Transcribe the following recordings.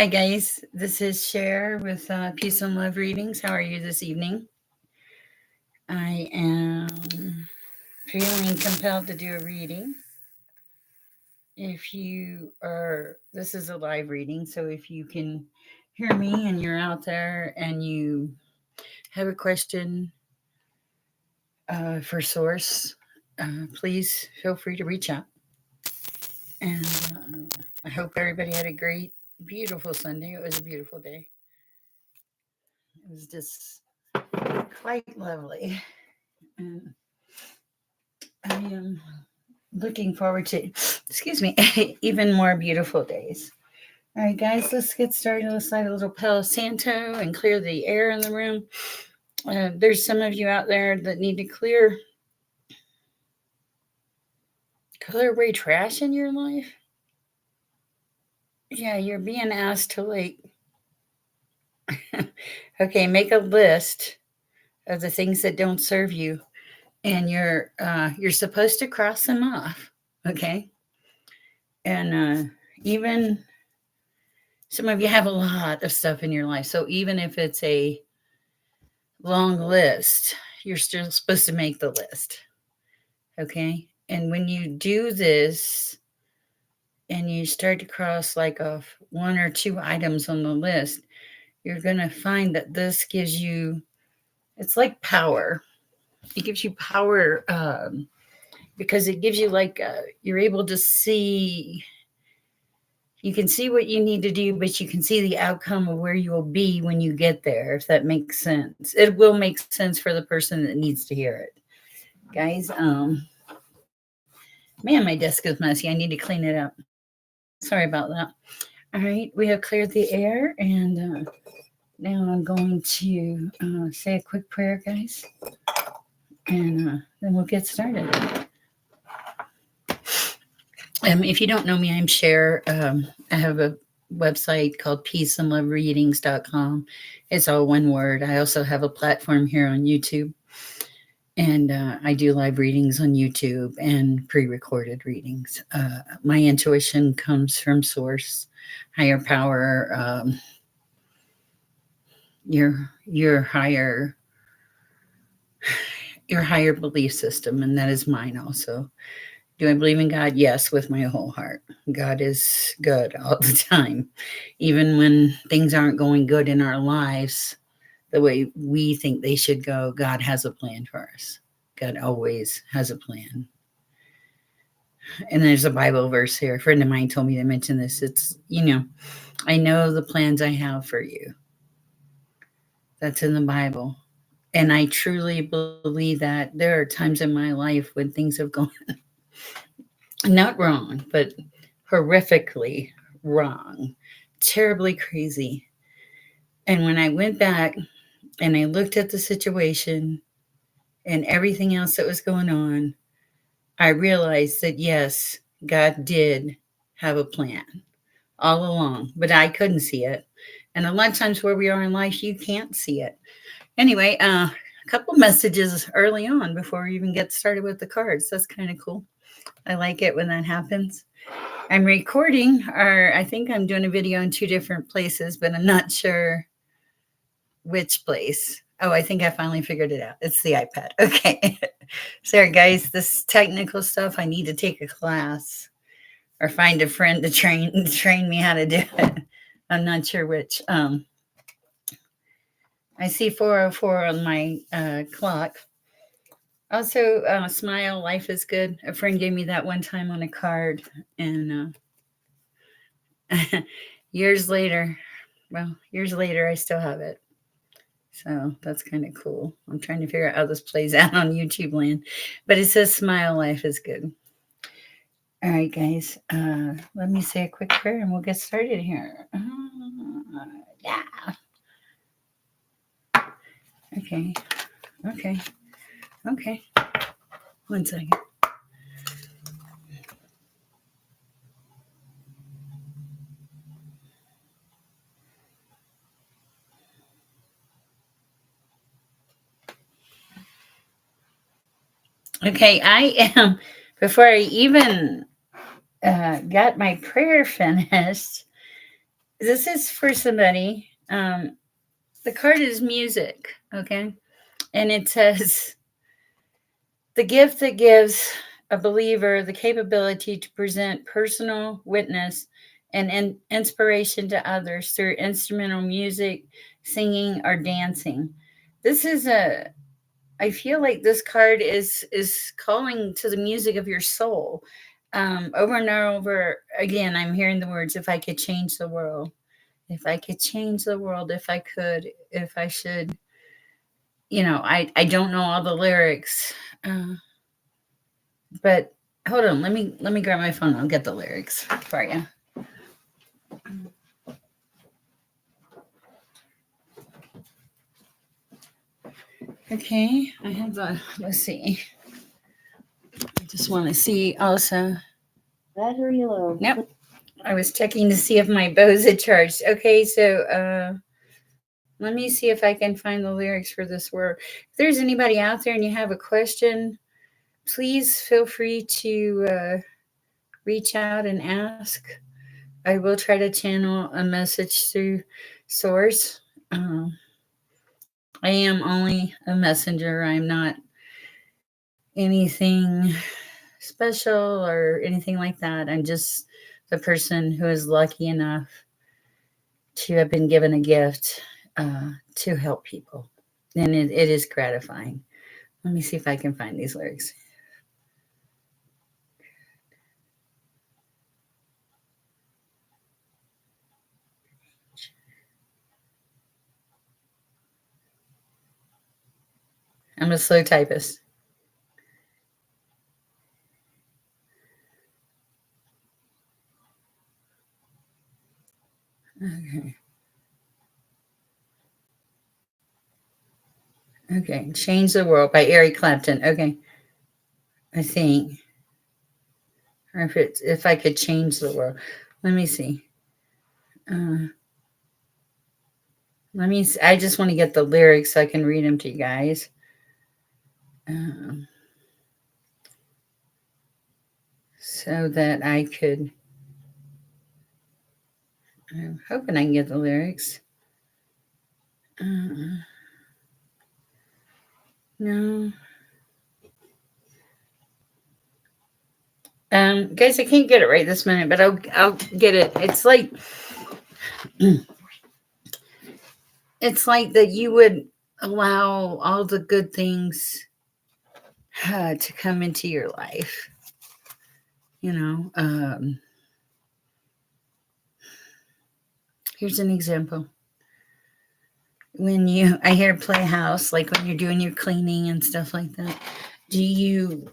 Hi, guys. This is Cher with Peace and Love Readings. How are you this evening? I am feeling compelled to do a reading. If you are, this is a live reading, so if you can hear me and you're out there and you have a question for Source, please feel free to reach out. And I hope everybody had a great, beautiful Sunday. It was a beautiful day. It was just quite lovely. And I am looking forward to, excuse me, even more beautiful days. All right, guys, let's get started. Let's light a little Palo Santo and clear the air in the room. There's some of you out there that need to clear away trash in your life. Yeah, you're being asked to okay, make a list of the things that don't serve you, and you're supposed to cross them off. Okay, and even some of you have a lot of stuff in your life. So even if it's a long list, you're still supposed to make the list. Okay. And when you do this and you start to cross like off one or two items on the list, you're going to find that this gives you, it's like power. It gives you power because it gives you you're able to see. You can see what you need to do, but you can see the outcome of where you will be when you get there, if that makes sense. It will make sense for the person that needs to hear it. Guys, man, my desk is messy. I need to clean it up. Sorry about that. All right, we have cleared the air, and now I'm going to say a quick prayer, guys, and then we'll get started. If you don't know me, I'm Cher. I have a website called peaceandlovereadings.com. It's all one word. I also have a platform here on YouTube, and I do live readings on YouTube and pre-recorded readings. My intuition comes from Source, higher power, your higher belief system, and that is mine also. Do I believe in God? Yes, with my whole heart. God is good all the time. Even when things aren't going good in our lives the way we think they should go, God has a plan for us. God always has a plan. And there's a Bible verse here. A friend of mine told me to mention this. It's, I know the plans I have for you. That's in the Bible. And I truly believe that there are times in my life when things have gone not wrong, but horrifically wrong, terribly crazy. And when I went back and I looked at the situation and everything else that was going on, I realized that yes, God did have a plan all along, but I couldn't see it. And a lot of times where we are in life, you can't see it. Anyway, a couple messages early on before we even get started with the cards. That's kind of cool. I like it when that happens. I'm recording, or I think I'm doing a video in two different places, but I'm not sure which place. Oh, I think I finally figured it out. It's the iPad. Okay. Sorry, guys, this technical stuff, I need to take a class or find a friend to train me how to do it. I'm not sure which. I see 4:04 on my clock. Also, smile, life is good. A friend gave me that one time on a card, and years later, I still have it. So that's kind of cool. I'm trying to figure out how this plays out on YouTube land, but it says smile, life is good. All right, guys, let me say a quick prayer and we'll get started here. Yeah. Okay. One second. Okay, I am, before I even got my prayer finished, This is for somebody. The card is music, okay? And it says, the gift that gives a believer the capability to present personal witness and inspiration to others through instrumental music, singing, or dancing. This is a I feel like this card is calling to the music of your soul. Over and over again, I'm hearing the words, if I could change the world, if I could change the world, if I could, if I should. I don't know all the lyrics, uh, but hold on, let me grab my phone. I'll get the lyrics for you. Okay, I have the. Let's see. I just want to see also. Battery low. Nope. I was checking to see if my bows had charged. Okay, so let me see if I can find the lyrics for this word. If there's anybody out there and you have a question, please feel free to reach out and ask. I will try to channel a message through Source. Um, I am only a messenger. I'm not anything special or anything like that. I'm just the person who is lucky enough to have been given a gift to help people. And it is gratifying. Let me see if I can find these lyrics. I'm a slow typist. Okay. Okay. Change the World by Eric Clapton. Okay. I think. Or if I could change the world. Let me see. Uh, I just want to get the lyrics so I can read them to you guys. Um, so that I could. I'm hoping I can get the lyrics. Uh, no. Guys, I can't get it right this minute, but I'll get it. It's like that you would allow all the good things to come into your life. You know, here's an example. I hear playhouse, like when you're doing your cleaning and stuff like that. Do you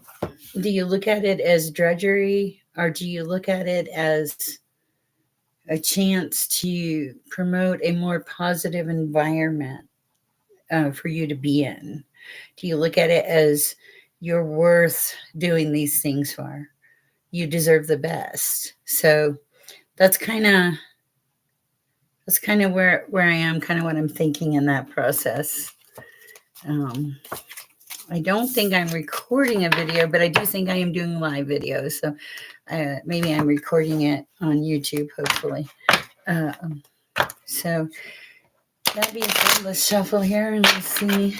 look at it as drudgery, or do you look at it as a chance to promote a more positive environment for you to be in? Do you look at it as you're worth doing these things for? You deserve the best. So that's kind of where I am, kind of what I'm thinking in that process. Um, I don't think I'm recording a video, but I do think I am doing live videos. So maybe I'm recording it on YouTube, hopefully. Um, so that being said, let's shuffle here and let's see.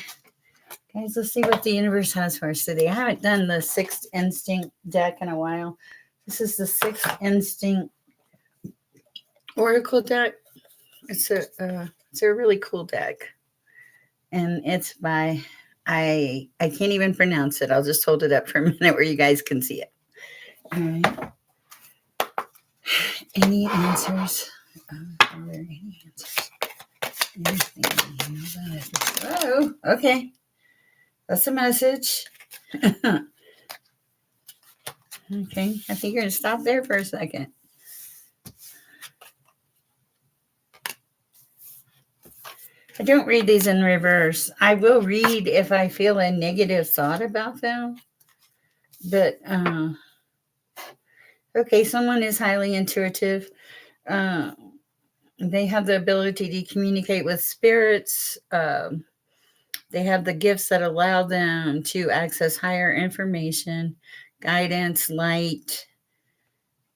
Guys, let's see what the universe has for us today. I haven't done the Sixth Instinct deck in a while. This is the Sixth Instinct Oracle deck. It's a really cool deck, and it's by I can't even pronounce it. I'll just hold it up for a minute where you guys can see it. All right. Any answers? Are there any answers? Anything? Oh, okay. That's a message. Okay, I think you're going to stop there for a second. I don't read these in reverse. I will read if I feel a negative thought about them. But, okay, someone is highly intuitive. They have the ability to communicate with spirits. They have the gifts that allow them to access higher information, guidance, light,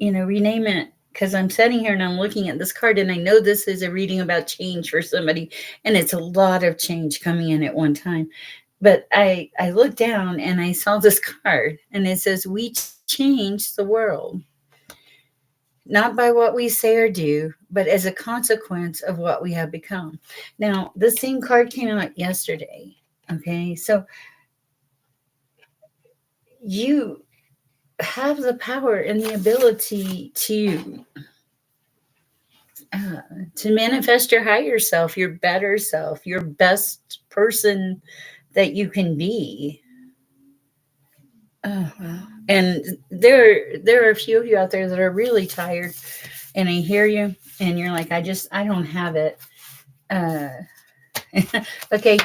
rename it, because I'm sitting here and I'm looking at this card and I know this is a reading about change for somebody, and it's a lot of change coming in at one time. But I looked down and I saw this card and it says, "We change the world, not by what we say or do, but as a consequence of what we have become." Now, the same card came out yesterday. Okay, so you have the power and the ability uh, to manifest your higher self, your better self, your best person that you can be. Oh, wow. And there are a few of you out there that are really tired, and I hear you, and you're like, I don't have it. Uh, okay,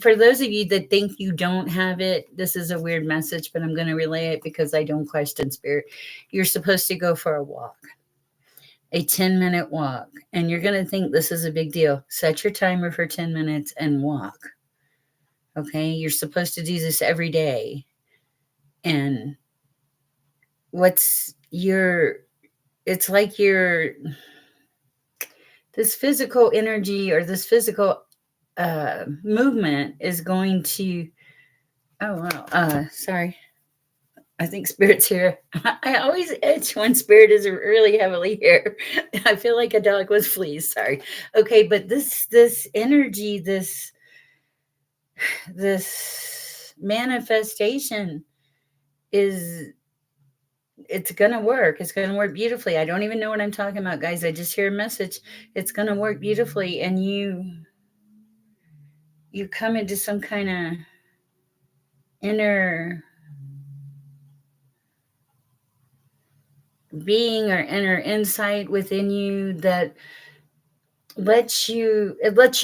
for those of you that think you don't have it, this is a weird message, but I'm going to relay it because I don't question spirit. You're supposed to go for a walk, a 10-minute walk, and you're going to think this is a big deal. Set your timer for 10 minutes and walk. Okay, you're supposed to do this every day. And what's your, it's like your, this physical energy or this physical movement is going to, oh, wow, sorry. I think spirit's here. I always itch when spirit is really heavily here. I feel like a dog with fleas. Sorry. Okay, but this energy, this manifestation is, it's gonna work. It's gonna work beautifully. I don't even know what I'm talking about, guys. I just hear a message. It's gonna work beautifully, and you come into some kind of inner being or inner insight within you that lets you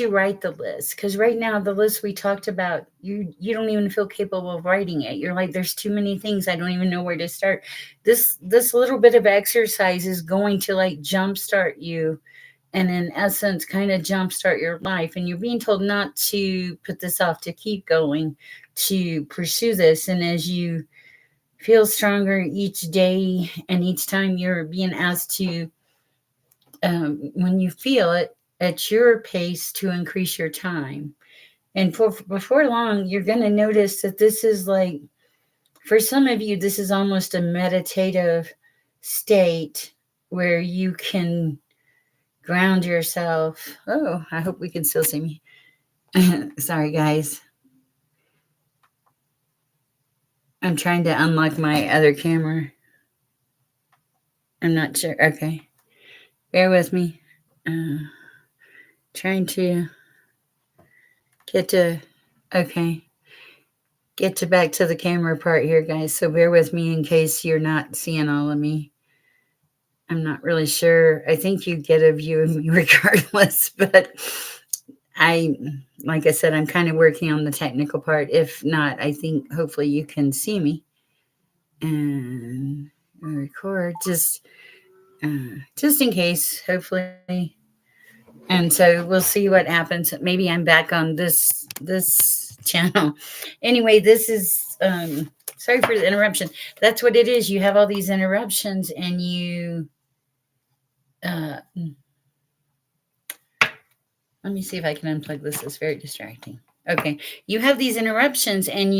write the list, because right now the list we talked about, you don't even feel capable of writing it. You're like, there's too many things, I don't even know where to start. This little bit of exercise is going to like jumpstart you, and in essence kind of jumpstart your life. And you're being told not to put this off, to keep going, to pursue this. And as you feel stronger each day and each time, you're being asked to, when you feel it, at your pace, to increase your time. And before long, you're going to notice that this is like, for some of you, this is almost a meditative state where you can ground yourself. Oh, I hope we can still see me. Sorry, guys. I'm trying to unlock my other camera. I'm not sure. Okay. Bear with me. Trying to get to, okay, get to back to the camera part here, guys. So bear with me in case you're not seeing all of me. I'm not really sure. I think you get a view of me regardless, but I, like I said, I'm kind of working on the technical part. If not, I think hopefully you can see me and record just in case, hopefully. And so we'll see what happens. Maybe I'm back on this channel. Anyway, this is sorry for the interruption. That's what it is. You have all these interruptions, and you let me see if I can unplug this. It's very distracting. Okay, you have these interruptions, and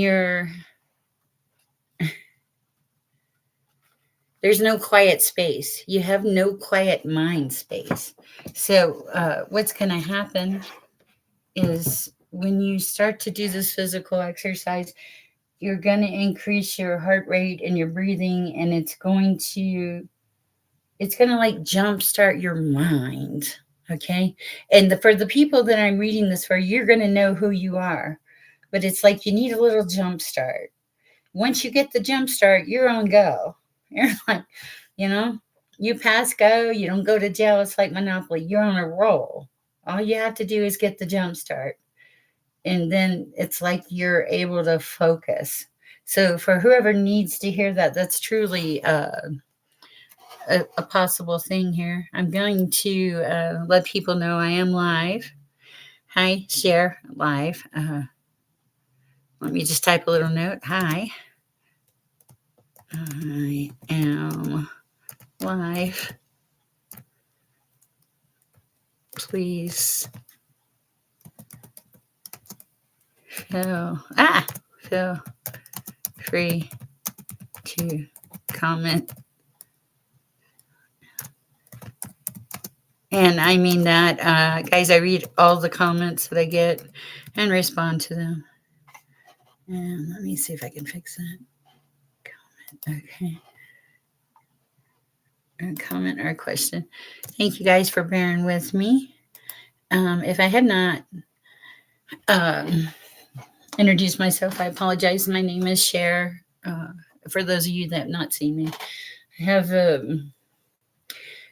there's no quiet space. You have no quiet mind space. So what's going to happen is, when you start to do this physical exercise, you're going to increase your heart rate and your breathing, and it's going to like jumpstart your mind. Okay. And for the people that I'm reading this for, you're going to know who you are, but it's like you need a little jump start. Once you get the jump start, you're on go. You're like, you know, you pass go, you don't go to jail. It's like Monopoly. You're on a roll. All you have to do is get the jump start. And then it's like you're able to focus. So for whoever needs to hear that, that's truly a possible thing here. I'm going to let people know I am live. Hi, share live. Let me just type a little note. Hi. I am live. Please feel free to comment. And I mean that, guys, I read all the comments that I get and respond to them. And let me see if I can fix that. Comment, okay. A comment or a question. Thank you guys for bearing with me. If I had not introduced myself, I apologize. My name is Cher. For those of you that have not seen me, I have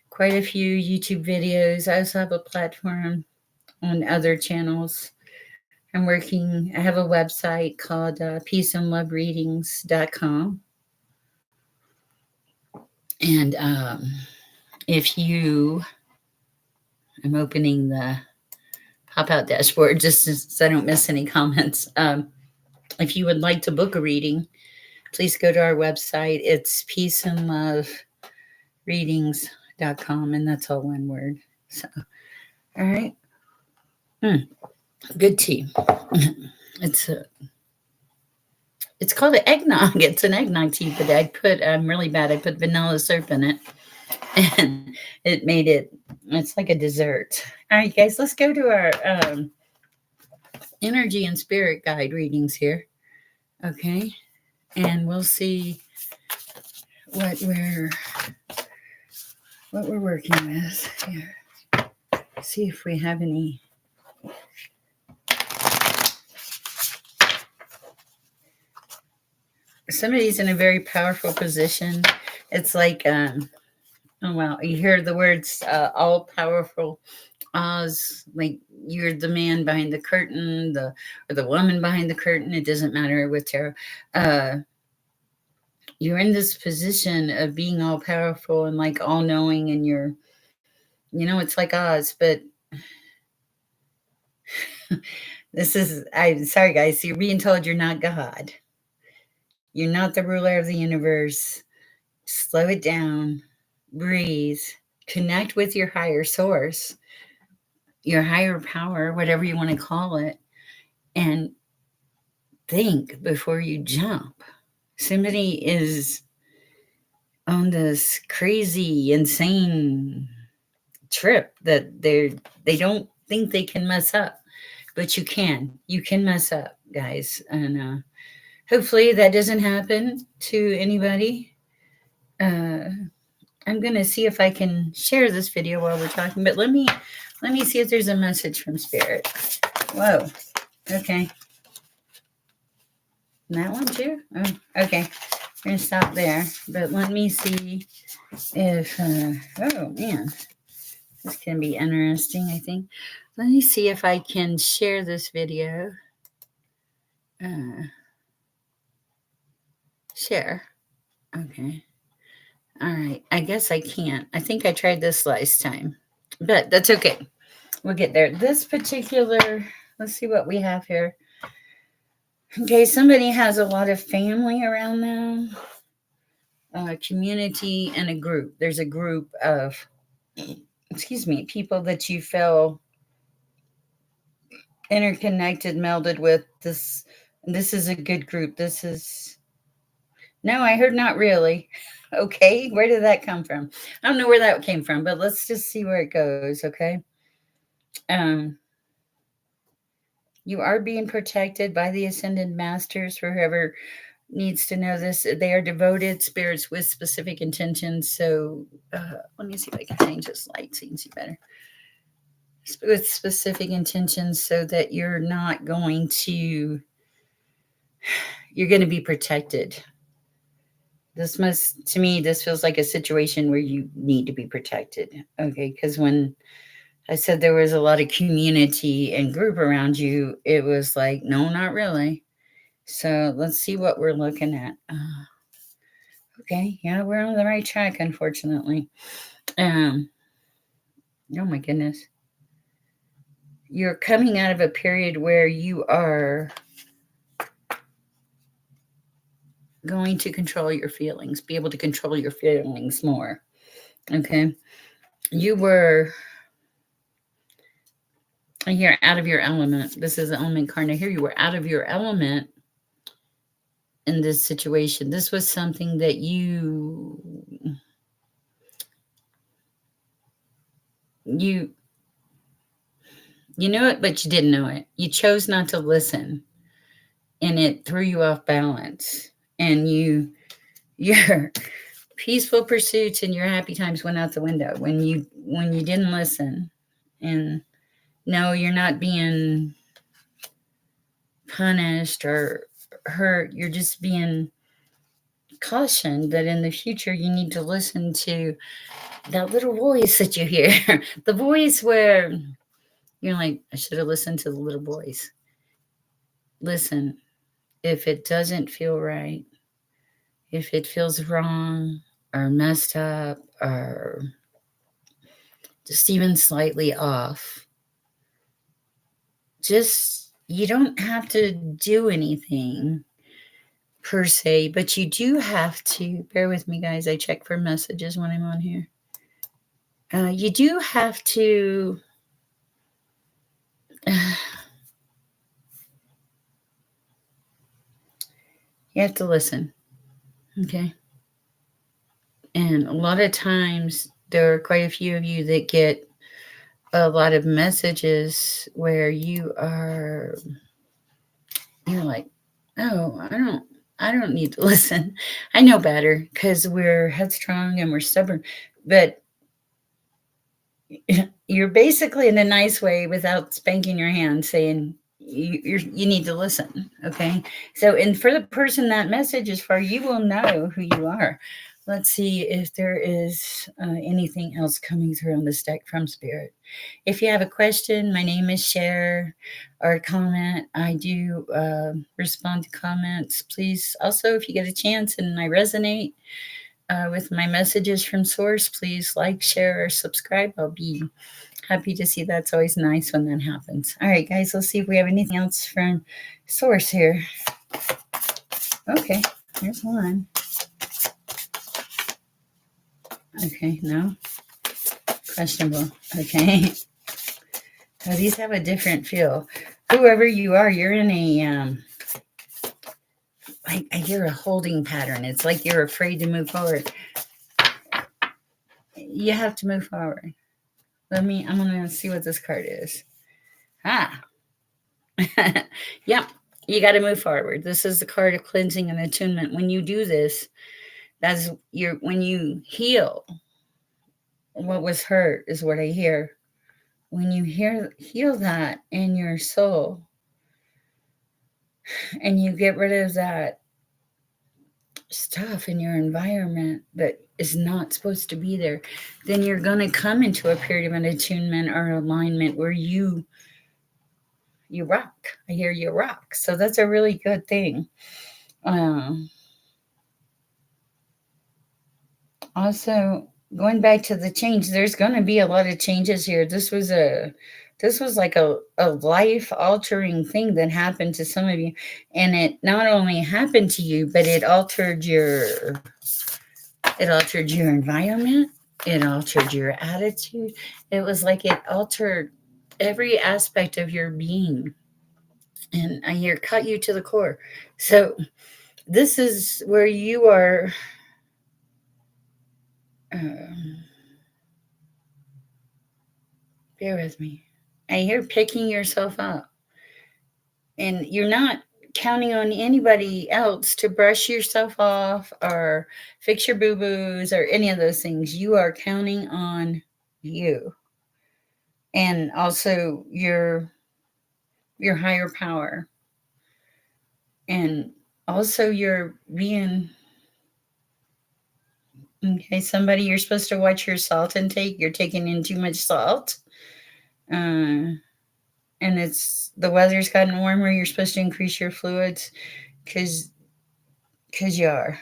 quite a few YouTube videos. I also have a platform on other channels. I have a website called peaceandlovereadings.com. And if you, I'm opening the pop out dashboard just so I don't miss any comments. If you would like to book a reading, please go to our website. It's peaceandlovereadings.com, and that's all one word. So, all right. Good tea. It's called an eggnog. It's an eggnog tea, but I'm really bad. I put vanilla syrup in it, and it made it. It's like a dessert. All right, guys, let's go to our energy and spirit guide readings here. Okay, and we'll see what we're working with here. See if we have any. Somebody's in a very powerful position. It's like, oh wow, you hear the words all powerful. Oz, like you're the man behind the curtain, or the woman behind the curtain. It doesn't matter with tarot. You're in this position of being all powerful and like all knowing, and it's like Oz, but I'm sorry, guys. You're being told you're not God. You're not the ruler of the universe. Slow it down, breathe, connect with your higher source, your higher power, whatever you want to call it, and think before you jump. Somebody is on this crazy, insane trip that they don't think they can mess up, but you can. You can mess up, guys, and hopefully that doesn't happen to anybody. I'm gonna see if I can share this video while we're talking, but let me see if there's a message from Spirit. Whoa. Okay. That one too? Oh, okay. We're gonna stop there, but let me see if oh man, this can be interesting, I think. Let me see if I can share this video. Share. Okay. All right. I guess I can't. I think I tried this last time, but that's okay. We'll get there. This particular, let's see what we have here. Okay, somebody has a lot of family around them, community, and a group. There's a group of, people that you feel interconnected, melded with. This is a good group. No, I heard not really. Okay, where did that come from? I don't know where that came from, but let's just see where it goes, okay? Um, you are being protected by the ascended masters, for whoever needs to know this. They are devoted spirits with specific intentions. So let me see if I can change this light so you can see better. With specific intentions, so that you're going to be protected. This feels like a situation where you need to be protected. Okay, because when I said there was a lot of community and group around you, it was like, no, not really. So let's see what we're looking at. Okay, yeah, we're on the right track, unfortunately. Oh my goodness. You're coming out of a period where you are going to control your feelings, be able to control your feelings more. Okay. You were here out of your element. This is the element card. Here you were out of your element in this situation. This was something that you you knew it, but you didn't know it. You chose not to listen, and it threw you off balance. And your peaceful pursuits and your happy times went out the window when you didn't listen. And no, you're not being punished or hurt. You're just being cautioned that in the future you need to listen to that little voice that you hear. The voice where you're like, I should have listened to the little voice. Listen, if it doesn't feel right, if it feels wrong or messed up or just even slightly off, just you don't have to do anything per se, but you do have to bear with me, guys. I check for messages when I'm on here. You do have to you have to listen, okay? And a lot of times there are quite a few of you that get a lot of messages where you're like, oh, I don't need to listen. I know better because we're headstrong and we're stubborn. But you're basically in a nice way without spanking your hand saying you need to listen. Okay. So, and for the person that message is for, you will know who you are. Let's see if there is anything else coming through on this deck from Spirit. If you have a question, my name is Cher, or a comment. I do respond to comments. Please, also, if you get a chance and I resonate with my messages from Source, please like, share, or subscribe. I'll be happy to see that. It's always nice when that happens. All right, guys, let's see if we have anything else from Source here. Okay, here's one. Okay, no. Questionable. Okay. Oh, these have a different feel. Whoever you are, you're in a I hear a holding pattern. It's like you're afraid to move forward. You have to move forward. I'm gonna see what this card is. Ah. Yep. You got to move forward. This is the card of cleansing and attunement. When you do this, when you heal what was hurt is what I hear. When you heal that in your soul and you get rid of that stuff in your environment that is not supposed to be there, then you're going to come into a period of an attunement or alignment where you rock. I hear you rock. So that's a really good thing. Also, going back to the change, there's going to be a lot of changes here. This was like a life altering thing that happened to some of you, and it not only happened to you, but it altered your environment, it altered your attitude. It was like it altered every aspect of your being, and I hear cut you to the core. So this is where you are. Um, Bear with me. I hear picking yourself up, and you're not counting on anybody else to brush yourself off or fix your boo boos or any of those things. You are counting on you, and also your higher power, and also you're being okay. Somebody, you're supposed to watch your salt intake. You're taking in too much salt. Uh, and the weather's gotten warmer. You're supposed to increase your fluids because you are.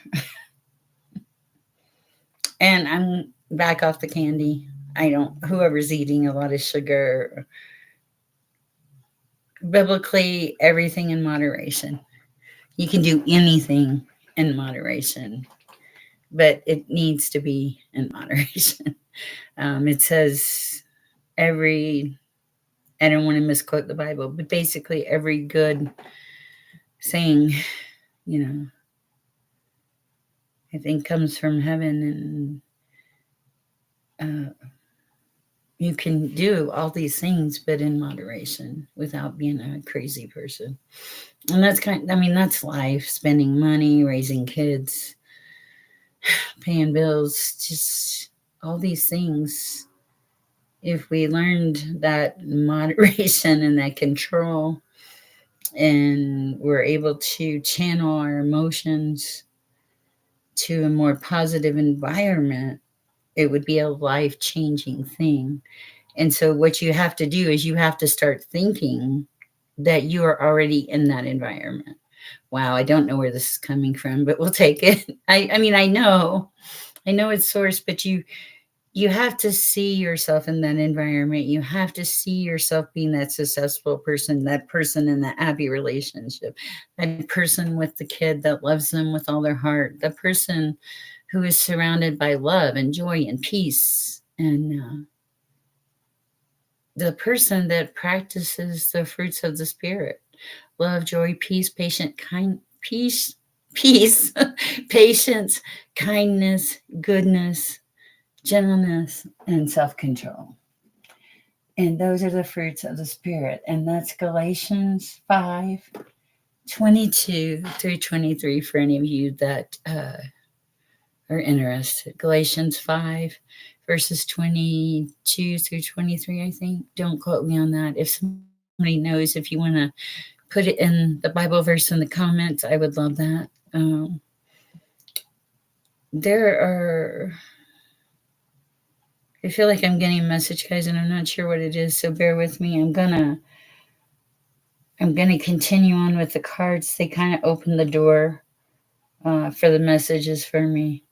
And I'm back off the candy. I don't. Whoever's eating a lot of sugar, biblically, everything in moderation. You can do anything in moderation, but it needs to be in moderation. It says every, I don't want to misquote the Bible, but basically every good thing, you know, I think comes from heaven, and you can do all these things, but in moderation without being a crazy person. And that's I mean, that's life, spending money, raising kids, paying bills, just all these things. If we learned that moderation and that control, and we're able to channel our emotions to a more positive environment, it would be a life changing thing. And so, what you have to do is you have to start thinking that you are already in that environment. Wow, I don't know where this is coming from, but we'll take it. I mean, I know it's source, but you have to see yourself in that environment. You have to see yourself being that successful person, that person in that happy relationship, that person with the kid that loves them with all their heart, the person who is surrounded by love and joy and peace, and the person that practices the fruits of the spirit: love, joy, peace, peace, patience, kindness, goodness, gentleness, and self control. And those are the fruits of the Spirit. And that's Galatians 5:22 through 23 for any of you that are interested. Galatians 5, verses 22 through 23, I think. Don't quote me on that. If somebody knows, if you want to put it in the Bible verse in the comments, I would love that. There are, I feel like I'm getting a message, guys, and I'm not sure what it is, so bear with me. I'm gonna continue on with the cards. They kind of open the door for the messages for me.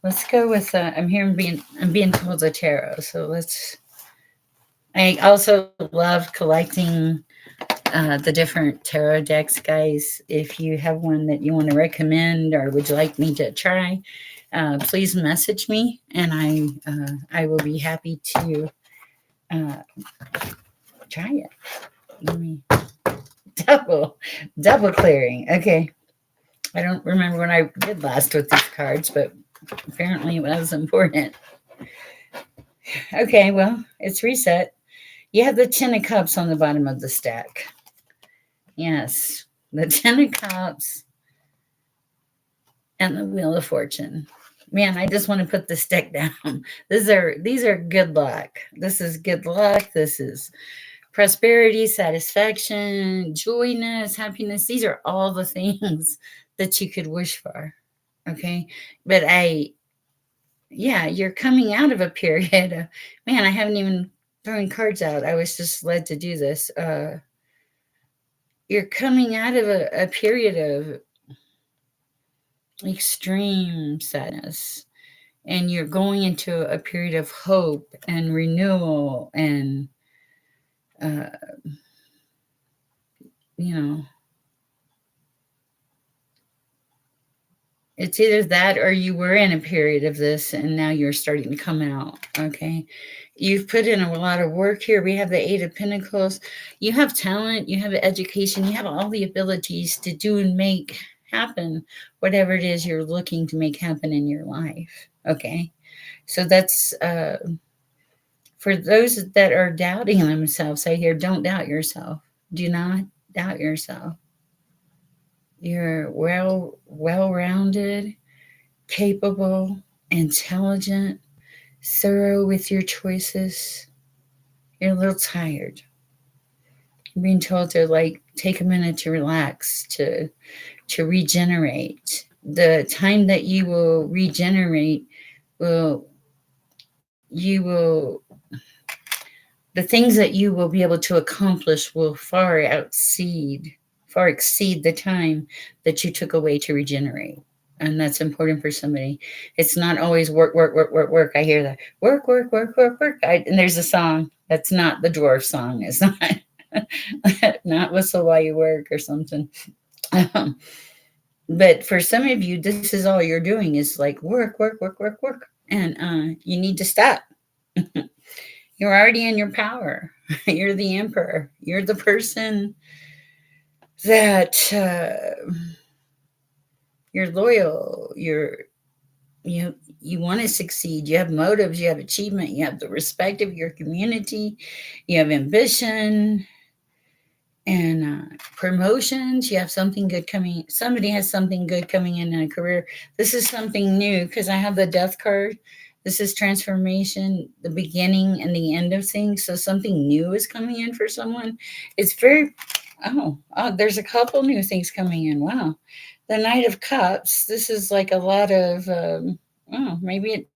Let's go with. I'm being told the tarot. So let's. I also love collecting the different tarot decks, guys. If you have one that you want to recommend or would you like me to try, please message me, and I will be happy to uh, try it. Let me double double clearing. Okay. I don't remember when I did last with these cards, but apparently it was important. Okay, well, it's reset. You have the Ten of Cups on the bottom of the stack. Yes, the Ten of Cups and the Wheel of Fortune. Man, I just want to put this deck down. These are good luck. This is good luck. This is prosperity, satisfaction, joyness, happiness. These are all the things that you could wish for. Okay, but yeah, you're coming out of a period of, man, I haven't even thrown cards out. I was just led to do this. You're coming out of a period of extreme sadness, and you're going into a period of hope and renewal and, uh, you know, it's either that or you were in a period of this and now you're starting to come out. Okay. You've put in a lot of work here. We have the Eight of Pentacles. You have talent, you have education, you have all the abilities to do and make happen whatever it is you're looking to make happen in your life. Okay. So that's for those that are doubting themselves. I hear, don't doubt yourself. Do not doubt yourself. You're well-rounded, capable, intelligent, thorough with your choices. You're a little tired. You're being told to take a minute to relax, to regenerate. The time that you will regenerate will you will the things that you will be able to accomplish will far exceed the time that you took away to regenerate. And that's important for somebody. It's not always work, work, work, work, work. I hear that work, work, work, work, work. And there's a song that's not the dwarf song. It's not not whistle while you work or something. Um, But for some of you, this is all you're doing is like work, work, work, work, work. And you need to stop. You're already in your power. You're the emperor. You're the person that you're loyal. You you want to succeed. You have motives. You have achievement. You have the respect of your community. You have ambition and promotions. You have something good coming. Somebody has something good coming in a career. This is something new because I have the death card. This is transformation, the beginning and the end of things. So something new is coming in for someone. It's very, there's a couple new things coming in. Wow. The Knight of Cups. This is like a lot of, maybe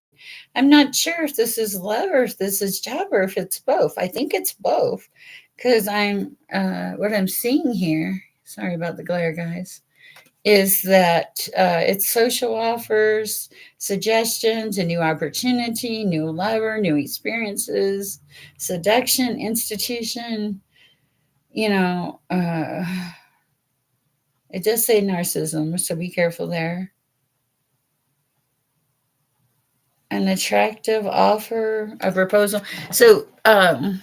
I'm not sure if this is love or if this is job or if it's both. I think it's both because what I'm seeing here, sorry about the glare, guys, is that it's social offers, suggestions, a new opportunity, new lover, new experiences, seduction, institution. You know, it does say narcissism, so be careful there. An attractive offer, a proposal. So, I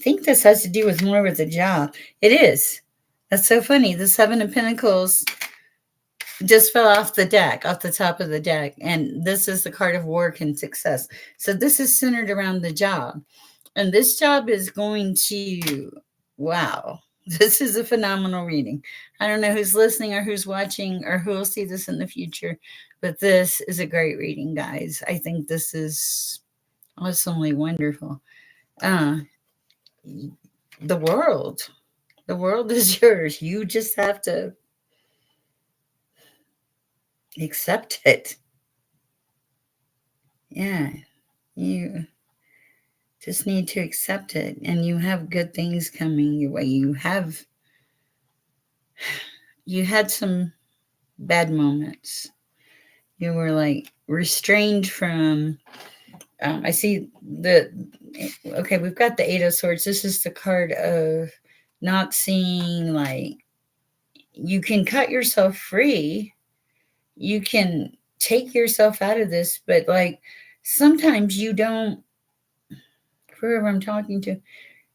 think this has to do with more with the job. It is. That's so funny. The Seven of Pentacles just fell off the deck, off the top of the deck. And this is the card of work and success. So this is centered around the job. And this job is going to, wow, this is a phenomenal reading. I don't know who's listening or who's watching or who will see this in the future, but this is a great reading, guys. I think this is awesomely wonderful. Uh, the world, the world is yours. You just have to accept it. Yeah, you just need to accept it, and you have good things coming your way. You had some bad moments. You were like restrained from. I see the. Okay, we've got the Eight of Swords. This is the card of not seeing, like, you can cut yourself free. You can take yourself out of this, but like sometimes you don't. Whoever I'm talking to,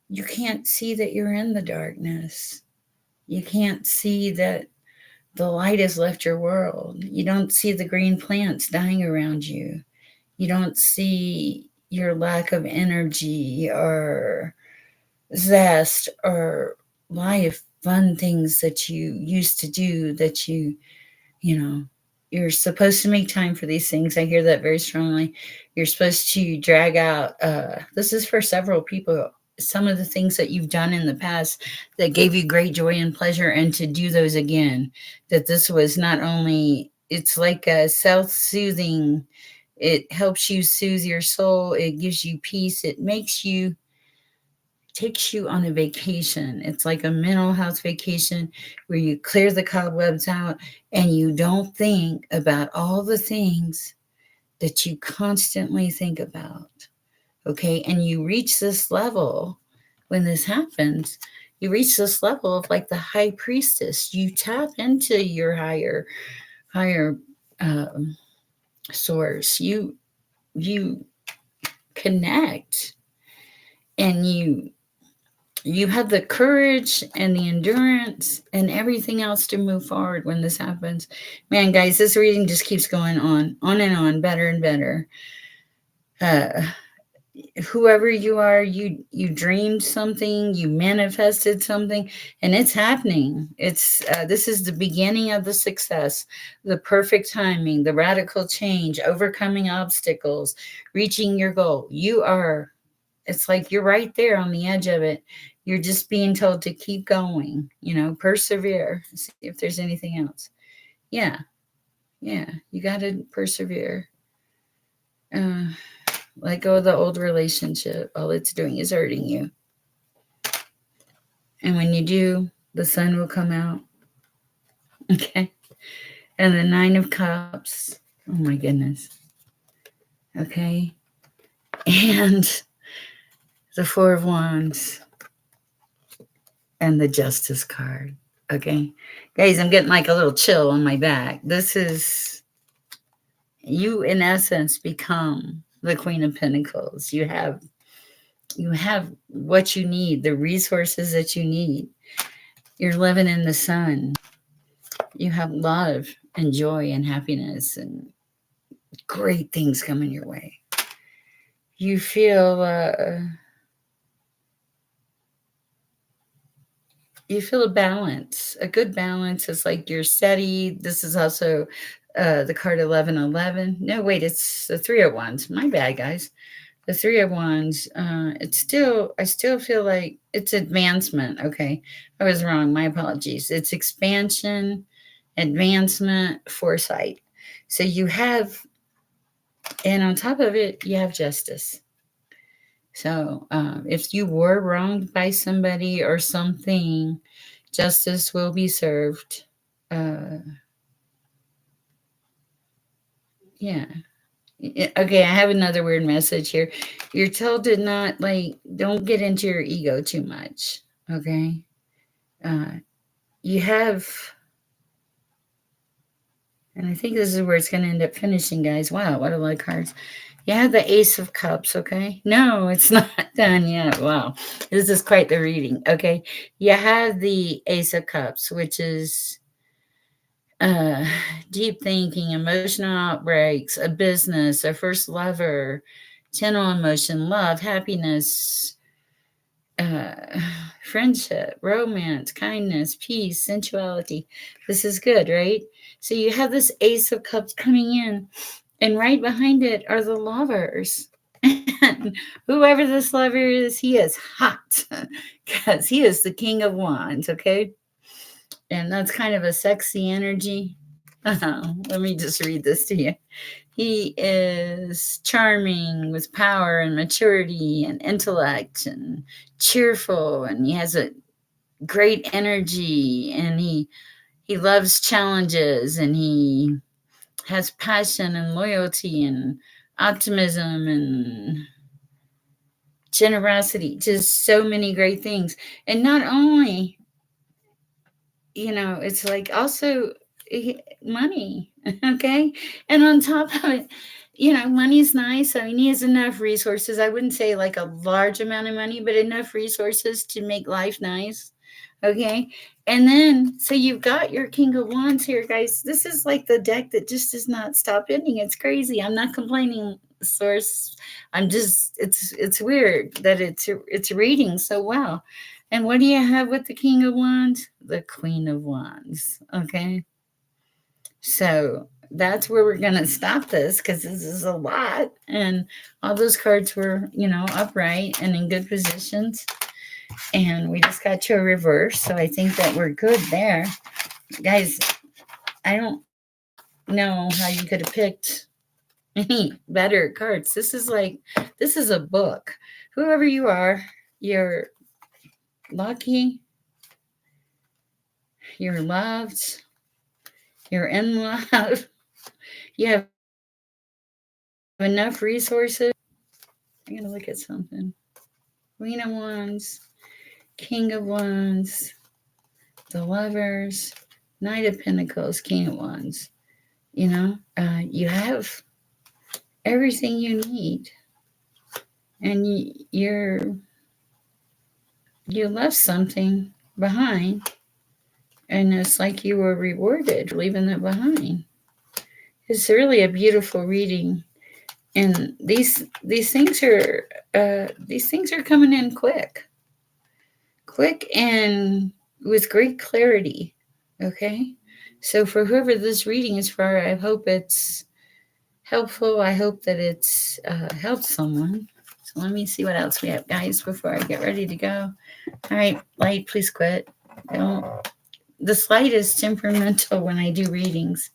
you can't see that you're in the darkness. You can't see that the light has left your world. You don't see the green plants dying around you. You don't see your lack of energy or zest or life, fun things that you used to do that you know, you're supposed to make time for these things. I hear that very strongly. You're supposed to drag out, this is for several people, some of the things that you've done in the past that gave you great joy and pleasure, and to do those again. That this was not only, it's like a self soothing, it helps you soothe your soul, it gives you peace, it makes you, takes you on a vacation. It's like a mental health vacation where you clear the cobwebs out and you don't think about all the things that you constantly think about. Okay. And you reach this level when this happens. You reach this level of like the high priestess. You tap into your higher um, source. You connect, and you have the courage and the endurance and everything else to move forward when this happens. Man, guys, this reading just keeps going on and on, better and better. Uh, Whoever you are, you dreamed something, you manifested something, and it's happening. It's this is the beginning of the success, the perfect timing, the radical change, overcoming obstacles, reaching your goal. You are, it's like you're right there on the edge of it. You're just being told to keep going, persevere. See if there's anything else. Yeah, yeah, you got to persevere. Uh, let go of the old relationship. All it's doing is hurting you. And when you do, the sun will come out. Okay. And the Nine of Cups. Oh my goodness. Okay. And the Four of Wands and the Justice card. Okay. Guys, I'm getting like a little chill on my back. This is you in essence become the Queen of Pentacles. You have what you need, the resources that you need. You're living in the sun. You have love and joy and happiness and great things coming your way. You feel a balance. A good balance is like you're steady. This is also the card 1111. No, wait, it's the Three of Wands. My bad, guys. The Three of Wands. I still feel like it's advancement. Okay, I was wrong. My apologies. It's expansion, advancement, foresight. So you have, and on top of it, you have justice. So if you were wronged by somebody or something, justice will be served. Yeah. Okay, I have another weird message here. You're told to not, like, don't get into your ego too much. Okay. Uh, you have, and I think this is where it's going to end up finishing, guys. Wow, what a lot of cards. You have the Ace of Cups, okay? No, it's not done yet. Wow. This is quite the reading, okay? You have the Ace of Cups, which is uh, deep thinking, emotional outbreaks, a business, a first lover, gentle emotion, love, happiness, uh, friendship, romance, kindness, peace, sensuality. This is good, right? So you have this Ace of Cups coming in, and right behind it are the lovers. And whoever this lover is, he is hot because he is the King of Wands, okay? And that's kind of a sexy energy. Let me just read this to you. He is charming with power and maturity and intellect and cheerful, and he has a great energy, and he loves challenges, and he has passion and loyalty and optimism and generosity, just so many great things. And not only, it's like also money, okay? And on top of it, money's nice. I mean, he has enough resources. I wouldn't say like a large amount of money, but enough resources to make life nice, okay? And then, so you've got your King of Wands here, guys. This is like the deck that just does not stop ending. It's crazy. I'm not complaining, source. I'm just, it's weird that it's reading so well. And what do you have with the King of Wands? The Queen of Wands. Okay. So that's where we're going to stop this because this is a lot. And all those cards were, upright and in good positions. And we just got to a reverse. So I think that we're good there. Guys, I don't know how you could have picked any better cards. This is a book. Whoever you are, you're lucky, you're loved, you're in love, you have enough resources. I'm going to look at something. Queen of Wands, King of Wands, the Lovers, Knight of Pentacles, King of Wands. You have everything you need, and you left something behind, and it's like you were rewarded for leaving it behind. It's really a beautiful reading, and these things are coming in quick and with great clarity. Okay, so for whoever this reading is for, I hope it's helpful. I hope that it's helped someone. So let me see what else we have, guys, before I get ready to go. All right, light, please quit. Don't. This light is temperamental when I do readings,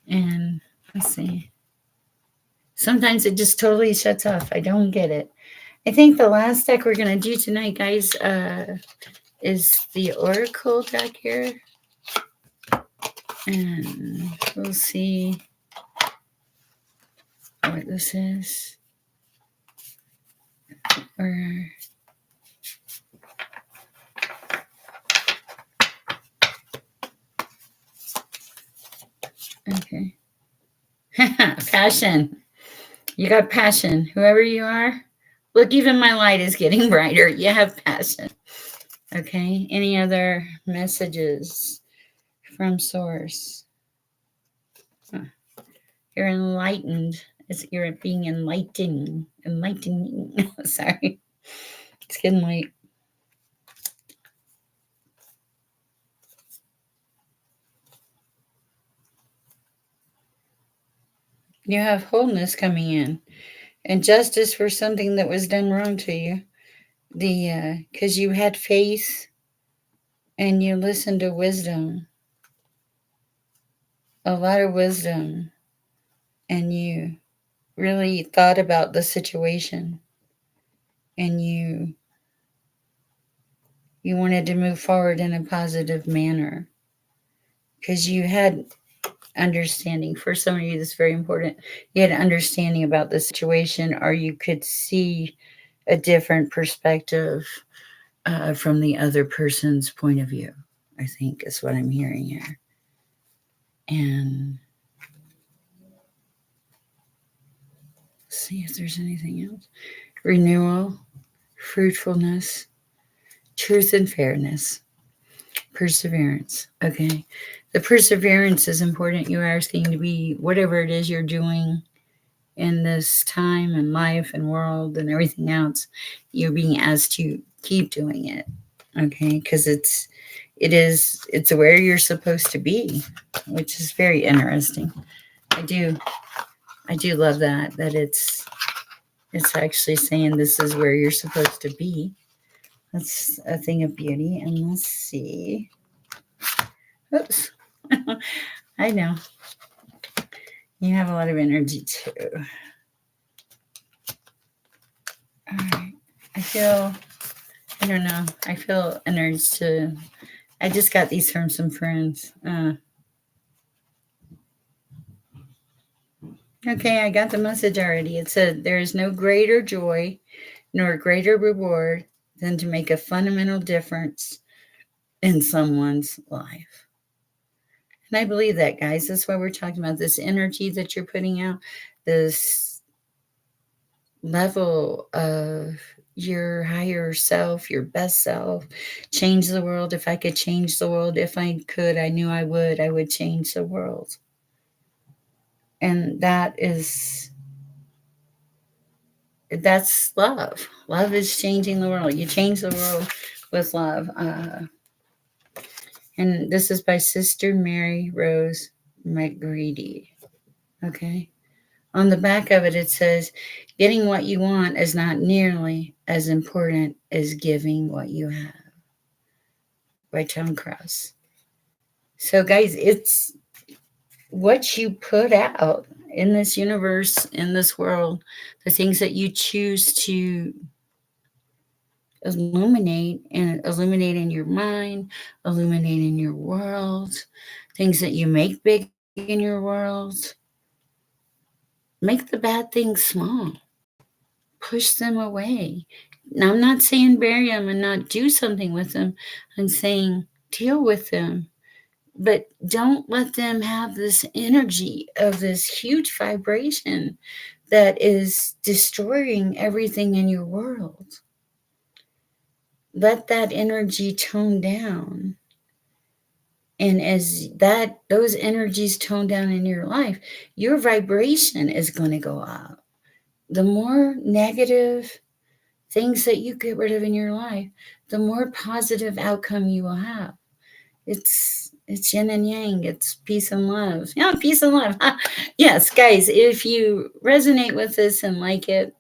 and let's see. Sometimes it just totally shuts off. I don't get it. I think the last deck we're going to do tonight, guys, is the Oracle deck here. And we'll see what this is. Or Okay. Passion. You got passion. Whoever you are, look, even my light is getting brighter. You have passion. Okay. Any other messages from Source? Huh. You're enlightened. You're being enlightening. Enlightening. Sorry. It's getting late. You have wholeness coming in and justice for something that was done wrong to you. Because you had faith and you listened to wisdom, a lot of wisdom, and you really thought about the situation and you wanted to move forward in a positive manner because you had understanding. For some of you, this is very important. You had understanding about the situation, or you could see a different perspective from the other person's point of view, I think is what I'm hearing here. And see if there's anything else. Renewal, fruitfulness, truth and fairness, perseverance. Okay. The perseverance is important. You're asking to be whatever it is you're doing in this time and life and world and everything else, you're being asked to keep doing it. Okay. Because it's where you're supposed to be, which is very interesting. I do love that it's actually saying this is where you're supposed to be. That's a thing of beauty. And let's see. Oops. I know. You have a lot of energy too. All right. I don't know. I feel an urge to, I just got these from some friends. Okay, I got the message already. It said, there is no greater joy nor greater reward than to make a fundamental difference in someone's life. And I believe that, guys. That's why we're talking about this energy that you're putting out, this level of your higher self, your best self, change the world. If I could change the world, if I could, I knew I would change the world. And that's love. Love is changing the world. You change the world with love. And this is by Sister Mary Rose McGreedy. Okay. On the back of it, it says, getting what you want is not nearly as important as giving what you have. By Tom Cross. So, guys, it's what you put out in this universe, in this world, the things that you choose to illuminate and illuminate in your mind, illuminate in your world, things that you make big in your world. Make the bad things small, push them away. Now, I'm not saying bury them and not do something with them. I'm saying deal with them, but don't let them have this energy of this huge vibration that is destroying everything in your world. Let that energy tone down. And as those energies tone down in your life, your vibration is going to go up. The more negative things that you get rid of in your life, the more positive outcome you will have. It's yin and yang. It's peace and love. Yeah, peace and love. Yes, guys, if you resonate with this and like it,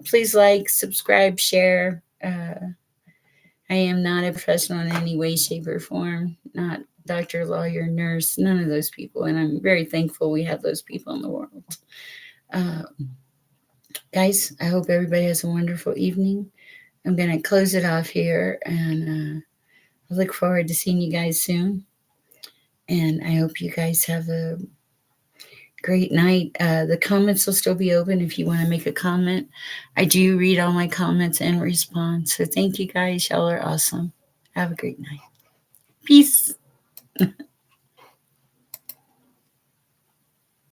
please like, subscribe, share. I am not a professional in any way, shape, or form. Not doctor, lawyer, nurse, none of those people. And I'm very thankful we have those people in the world. Uh, Guys, I hope everybody has a wonderful evening. I'm going to close it off here, and I look forward to seeing you guys soon. And I hope you guys have a great night. The comments will still be open if you want to make a comment. I do read all my comments and respond. So thank you guys. Y'all are awesome. Have a great night. Peace.